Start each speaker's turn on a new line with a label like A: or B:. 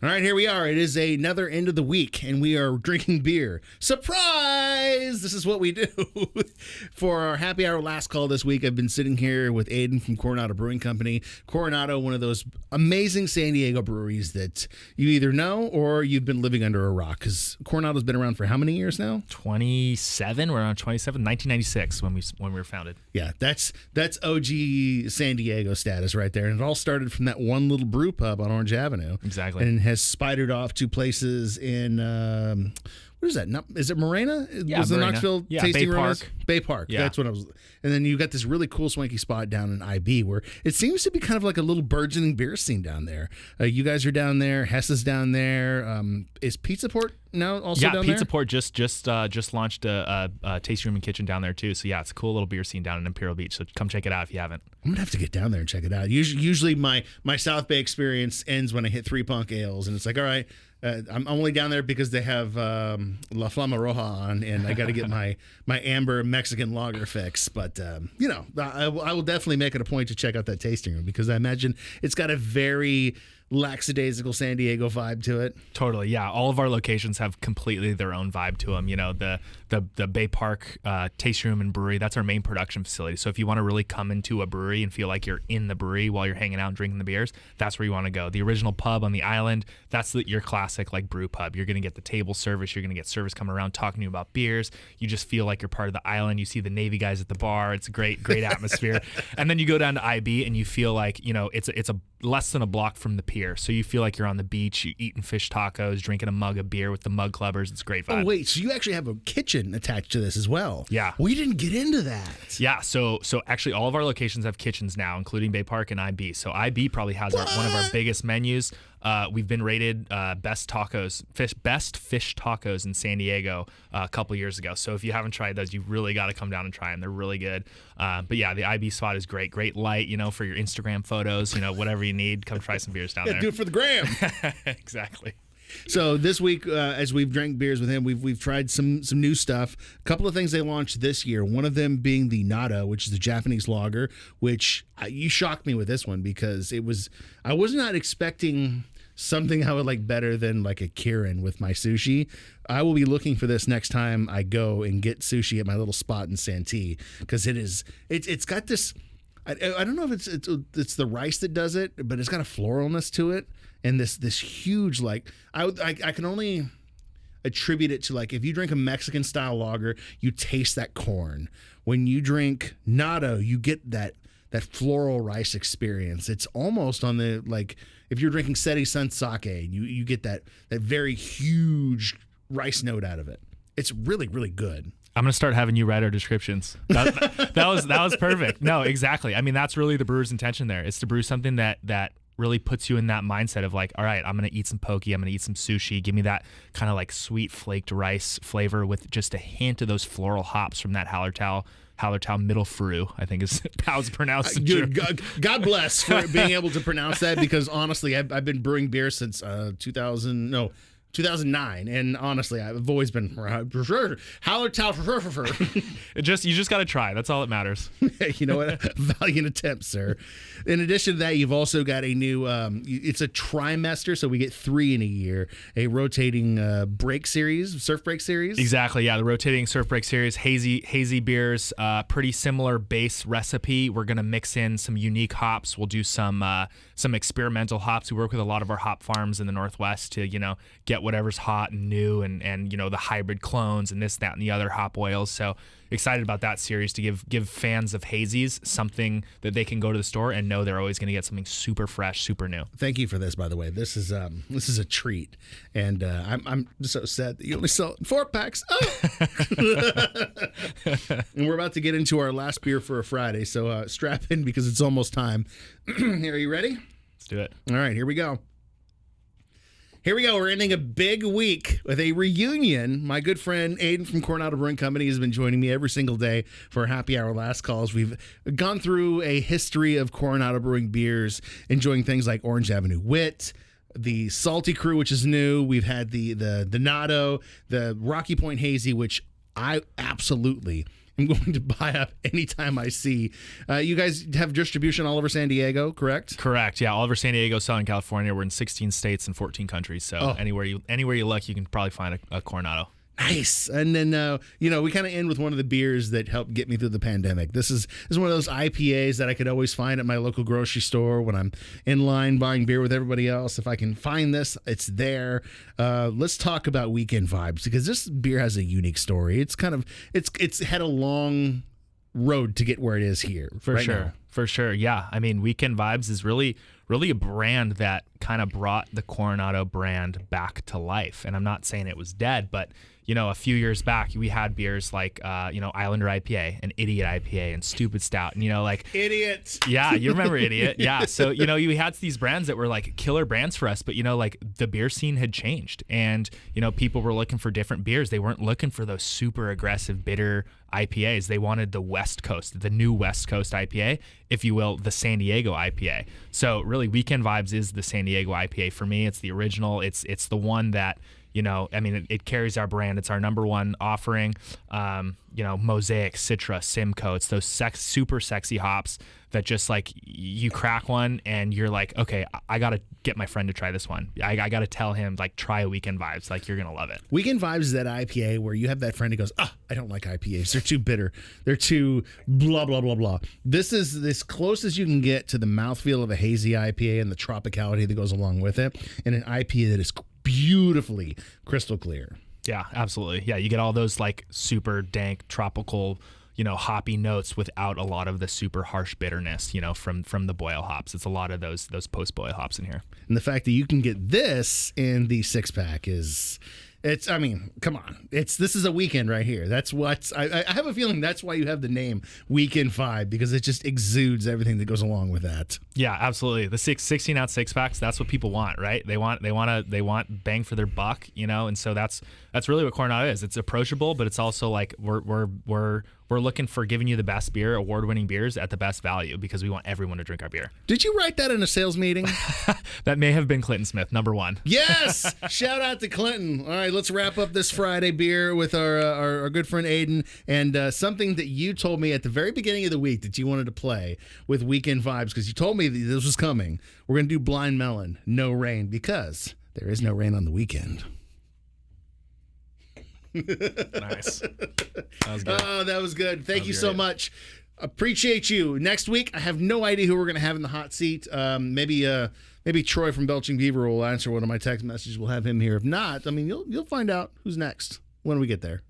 A: All right, here we are. It is another end of the week, and we are drinking beer. Surprise! This is what we do. For our happy hour last call this week, I've been sitting here with Aidan from Coronado Brewing Company. Coronado, one of those amazing San Diego breweries that you either know or you've been living under a rock, because Coronado's been around for how many years now?
B: 27. We're on 27. 1996 when we were founded.
A: Yeah, that's OG San Diego status right there. And it all started from that one little brew pub on Orange Avenue.
B: Exactly.
A: And has spidered off to places in what is that? Is it Morena?
B: Yeah,
A: was the
B: Morena.
A: Knoxville
B: Yeah,
A: tasting
B: Bay
A: room?
B: Park.
A: Bay Park.
B: Yeah.
A: That's what I was. And then you got this really cool swanky spot down in IB where it seems to be kind of like a little burgeoning beer scene down there. You guys are down there. Hess is down there. Is Pizza Port now also down there?
B: Yeah, Pizza Port just launched a tasting room and kitchen down there too. So yeah, it's a cool little beer scene down in Imperial Beach. So come check it out if you haven't.
A: I'm gonna have to get down there and check it out. Usually my South Bay experience ends when I hit Three Punk Ales, and it's like, all right, I'm only down there because they have La Flama Roja on, and I got to get my amber Mexican lager fix. But I will definitely make it a point to check out that tasting room because I imagine it's got a very lackadaisical San Diego vibe to it.
B: Totally, yeah. All of our locations have completely their own vibe to them. You know, the Bay Park tasting room and brewery, that's our main production facility. So if you want to really come into a brewery and feel like you're in the brewery while you're hanging out and drinking the beers, that's where you want to go. The original pub on the island, that's your classic like brew pub. You're going to get the table service. You're going to get service coming around talking to you about beers. You just feel like you're part of the island. You see the Navy guys at the bar. It's a great atmosphere. And then you go down to IB and you feel like, it's a less than a block from the pier. So you feel like you're on the beach, you're eating fish tacos, drinking a mug of beer with the mug clubbers. It's a great vibe.
A: Oh, wait. So you actually have a kitchen attached to this as well?
B: Yeah.
A: We didn't get into that.
B: Yeah. So actually all of our locations have kitchens now, including Bay Park and IB. So IB probably has one of our biggest menus. We've been rated best fish tacos in San Diego a couple years ago. So if you haven't tried those, you really got to come down and try them. They're really good. But yeah, the IB spot is great. Great light, for your Instagram photos, whatever you need. Come try some beers down there.
A: Do it for the gram.
B: Exactly.
A: So this week, as we've drank beers with him, we've tried some new stuff. A couple of things they launched this year. One of them being the Nado, which is the Japanese lager, which you shocked me with this one because I was not expecting something I would like better than like a Kirin with my sushi. I will be looking for this next time I go and get sushi at my little spot in Santee because it's got this. I don't know if it's the rice that does it, but it's got a floralness to it, and this huge like I can only attribute it to like if you drink a Mexican style lager, you taste that corn. When you drink Nado, you get that floral rice experience. It's almost on the like if you're drinking Seti Sun sake, you get that very huge rice note out of it. It's really, really good.
B: I'm gonna start having you write our descriptions. That was perfect. No, exactly. I mean, that's really the brewer's intention there. Is to brew something that really puts you in that mindset of like, all right, I'm gonna eat some poke, I'm gonna eat some sushi. Give me that kind of like sweet flaked rice flavor with just a hint of those floral hops from that Hallertau Middle Fru, I think is how it's pronounced.
A: God bless for being able to pronounce that because honestly, I've been brewing beer since 2009, and honestly, I've always been Hallertau.
B: You just got to try. That's all that matters.
A: You know what? Valiant attempt, sir. In addition to that, you've also got a new. It's a trimester, so we get 3 in a year. A rotating surf break series.
B: Exactly. Yeah, the rotating surf break series. Hazy beers. Pretty similar base recipe. We're gonna mix in some unique hops. We'll do some experimental hops. We work with a lot of our hop farms in the Northwest to get whatever's hot and new and the hybrid clones and this, that, and the other hop oils. So excited about that series to give fans of Hazy's something that they can go to the store and know they're always going to get something super fresh, super new.
A: Thank you for this, by the way. This is a treat, and I'm so sad that you only sell it in 4-packs. Oh! And we're about to get into our last beer for a Friday, so strap in because it's almost time. Are you ready?
B: Let's do it.
A: All right, here we go. We're ending a big week with a reunion. My good friend Aidan from Coronado Brewing Company has been joining me every single day for happy hour last calls. We've gone through a history of Coronado Brewing beers, enjoying things like Orange Avenue Wit, the Salty Crew, which is new. We've had the Nado, the Rocky Point Hazy, which I absolutely I'm going to buy up anytime I see. You guys have distribution all over San Diego, correct?
B: Correct. Yeah, all over San Diego, Southern California. We're in 16 states and 14 countries. So anywhere you look, you can probably find a Coronado.
A: Nice. And then, we kind of end with one of the beers that helped get me through the pandemic. This is one of those IPAs that I could always find at my local grocery store when I'm in line buying beer with everybody else. If I can find this, it's there. Let's talk about Weekend Vibes, because this beer has a unique story. It's had a long road to get where it is here.
B: For
A: right
B: sure.
A: now.
B: For sure. Yeah. I mean, Weekend Vibes is really a brand that kind of brought the Coronado brand back to life. And I'm not saying it was dead, but a few years back, we had beers like, Islander IPA and Idiot IPA and Stupid Stout. And,
A: Idiot.
B: Yeah, you remember Idiot. Yeah. So, we had these brands that were like killer brands for us, but, the beer scene had changed and, people were looking for different beers. They weren't looking for those super aggressive, bitter IPAs. They wanted the West Coast, the new West Coast IPA, if you will, the San Diego IPA. So really, Weekend Vibes is the San Diego IPA for me. It's the original. It's the one that, it carries our brand. It's our number one offering. Mosaic, Citra, Simcoe. It's those super sexy hops that just like you crack one and you're like, okay, I got to get my friend to try this one. I got to tell him, like, try a Weekend Vibes. Like, you're going to love it.
A: Weekend Vibes is that IPA where you have that friend who goes, I don't like IPAs. They're too bitter. They're too blah, blah, blah, blah. This is as close as you can get to the mouthfeel of a hazy IPA and the tropicality that goes along with it, and an IPA that is beautifully crystal clear.
B: Yeah, absolutely. Yeah, you get all those like super dank tropical, hoppy notes without a lot of the super harsh bitterness, from the boil hops. It's a lot of those post boil hops in here.
A: And the fact that you can get this in the 6-pack come on. This is a weekend right here. That's what I have a feeling that's why you have the name Weekend Vibe, because it just exudes everything that goes along with that.
B: Yeah, absolutely. The 16-ounce 6-packs, that's what people want, right? They want bang for their buck, and so that's really what Coronado is. It's approachable, but it's also like we're looking for giving you the best beer, award-winning beers at the best value, because we want everyone to drink our beer.
A: Did you write that in a sales meeting?
B: That may have been Clinton Smith, number one.
A: Yes! Shout out to Clinton. All right, let's wrap up this Friday beer with our good friend Aidan, and something that you told me at the very beginning of the week that you wanted to play with Weekend Vibes, because you told me that this was coming. We're going to do Blind Melon, No Rain, because there is no rain on the weekend.
B: Nice. That was good.
A: Oh, that was good. Thank you so much. Appreciate you. Next week, I have no idea who we're going to have in the hot seat. Maybe Troy from Belching Beaver will answer one of my text messages. We'll have him here. If not, you'll find out who's next when we get there.